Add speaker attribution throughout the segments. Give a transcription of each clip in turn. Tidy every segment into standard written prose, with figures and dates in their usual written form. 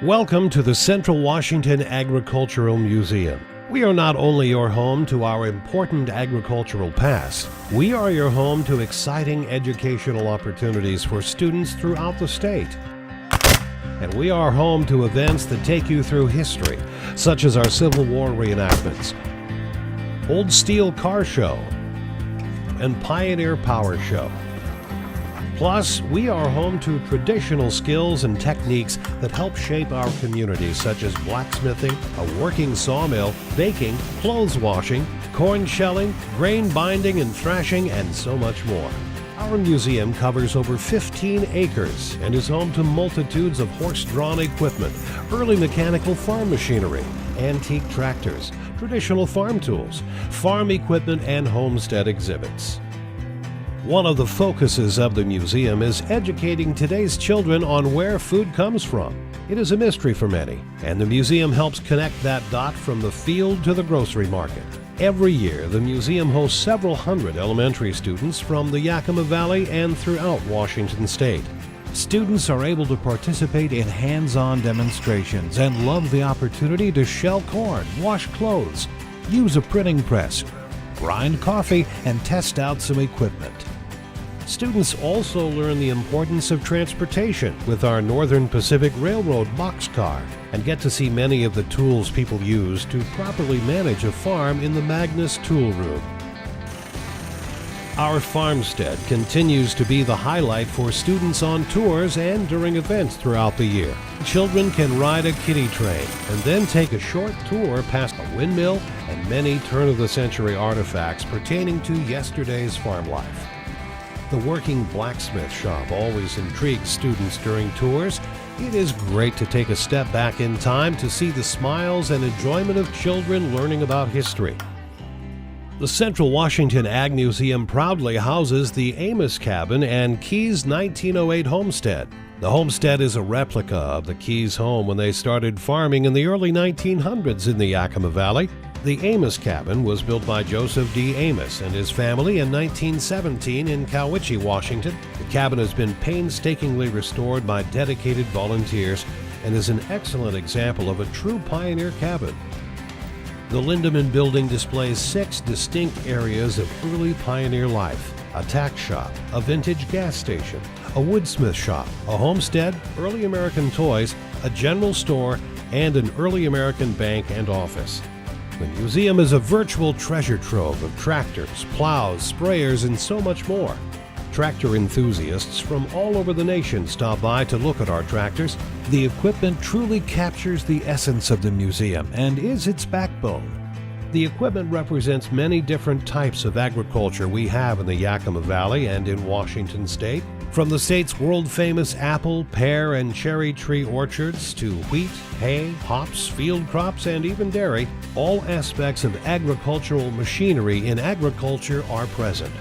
Speaker 1: Welcome to the Central Washington Agricultural Museum. We are not only your home to our important agricultural past, we are your home to exciting educational opportunities for students throughout the state. And we are home to events that take you through history, such as our Civil War reenactments, Old Steel Car Show, and Pioneer Power Show. Plus, we are home to traditional skills and techniques that help shape our communities, such as blacksmithing, a working sawmill, baking, clothes washing, corn shelling, grain binding and thrashing, and so much more. Our museum covers over 15 acres and is home to multitudes of horse-drawn equipment, early mechanical farm machinery, antique tractors, traditional farm tools, farm equipment, and homestead exhibits. One of the focuses of the museum is educating today's children on where food comes from. It is a mystery for many, and the museum helps connect that dot from the field to the grocery market. Every year, the museum hosts several hundred elementary students from the Yakima Valley and throughout Washington State. Students are able to participate in hands-on demonstrations and love the opportunity to shell corn, wash clothes, use a printing press, grind coffee, and test out some equipment. Students also learn the importance of transportation with our Northern Pacific Railroad boxcar and get to see many of the tools people use to properly manage a farm in the Magnus Tool Room. Our farmstead continues to be the highlight for students on tours and during events throughout the year. Children can ride a kiddie train and then take a short tour past a windmill and many turn-of-the-century artifacts pertaining to yesterday's farm life. The working blacksmith shop always intrigues students during tours. It is great to take a step back in time to see the smiles and enjoyment of children learning about history. The Central Washington Ag Museum proudly houses the Amos Cabin and Keyes 1908 homestead. The homestead is a replica of the Keyes home when they started farming in the early 1900s in the Yakima Valley. The Amos Cabin was built by Joseph D. Amos and his family in 1917 in Cowiche, Washington. The cabin has been painstakingly restored by dedicated volunteers and is an excellent example of a true pioneer cabin. The Lindeman Building displays 6 distinct areas of early pioneer life: a tack shop, a vintage gas station, a woodsmith shop, a homestead, early American toys, a general store, and an early American bank and office. The museum is a virtual treasure trove of tractors, plows, sprayers, and so much more. Tractor enthusiasts from all over the nation stop by to look at our tractors. The equipment truly captures the essence of the museum and is its backbone. The equipment represents many different types of agriculture we have in the Yakima Valley and in Washington State. From the state's world-famous apple, pear, and cherry tree orchards to wheat, hay, hops, field crops, and even dairy, all aspects of agricultural machinery in agriculture are present.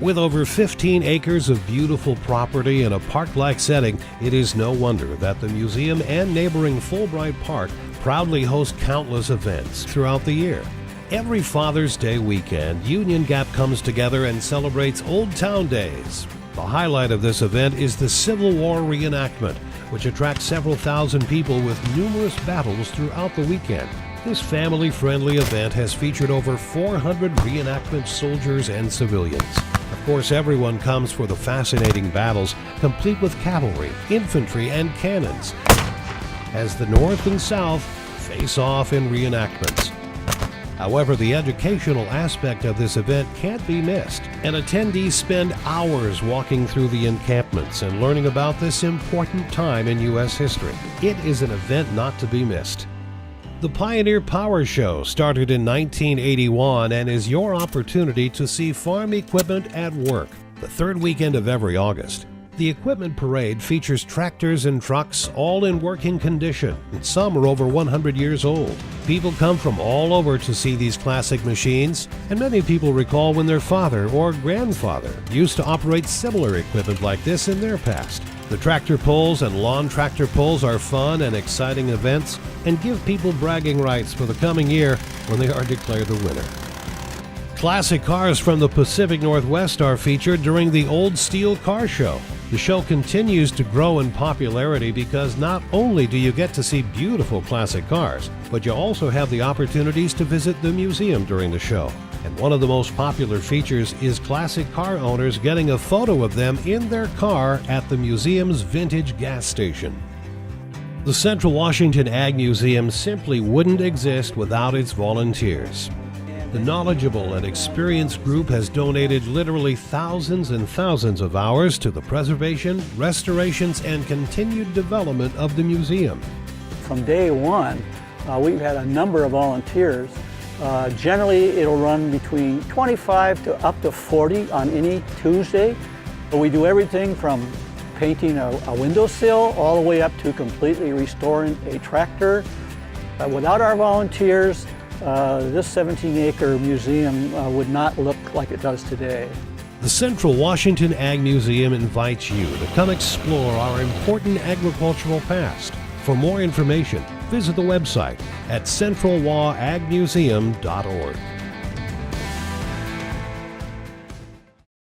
Speaker 1: With over 15 acres of beautiful property in a park-like setting, it is no wonder that the museum and neighboring Fulbright Park proudly host countless events throughout the year. Every Father's Day weekend, Union Gap comes together and celebrates Old Town Days. The highlight of this event is the Civil War reenactment, which attracts several thousand people with numerous battles throughout the weekend. This family-friendly event has featured over 400 reenactment soldiers and civilians. Of course, everyone comes for the fascinating battles, complete with cavalry, infantry, and cannons, as the North and South face off in reenactments. However, the educational aspect of this event can't be missed, and attendees spend hours walking through the encampments and learning about this important time in U.S. history. It is an event not to be missed. The Pioneer Power Show started in 1981 and is your opportunity to see farm equipment at work, the third weekend of every August. The equipment parade features tractors and trucks all in working condition, and some are over 100 years old. People come from all over to see these classic machines, and many people recall when their father or grandfather used to operate similar equipment like this in their past. The tractor pulls and lawn tractor pulls are fun and exciting events and give people bragging rights for the coming year when they are declared the winner. Classic cars from the Pacific Northwest are featured during the Old Steel Car Show. The show continues to grow in popularity because not only do you get to see beautiful classic cars, but you also have the opportunities to visit the museum during the show. And one of the most popular features is classic car owners getting a photo of them in their car at the museum's vintage gas station. The Central Washington Ag Museum simply wouldn't exist without its volunteers. The knowledgeable and experienced group has donated literally thousands and thousands of hours to the preservation, restorations, and continued development of the museum.
Speaker 2: From day one, we've had a number of volunteers. Generally, it'll run between 25 to up to 40 on any Tuesday. We do everything from painting a windowsill all the way up to completely restoring a tractor. Without our volunteers, this 17-acre museum would not look like it does today.
Speaker 1: The Central Washington Ag Museum invites you to come explore our important agricultural past. For more information, visit the website at centralwaagmuseum.org.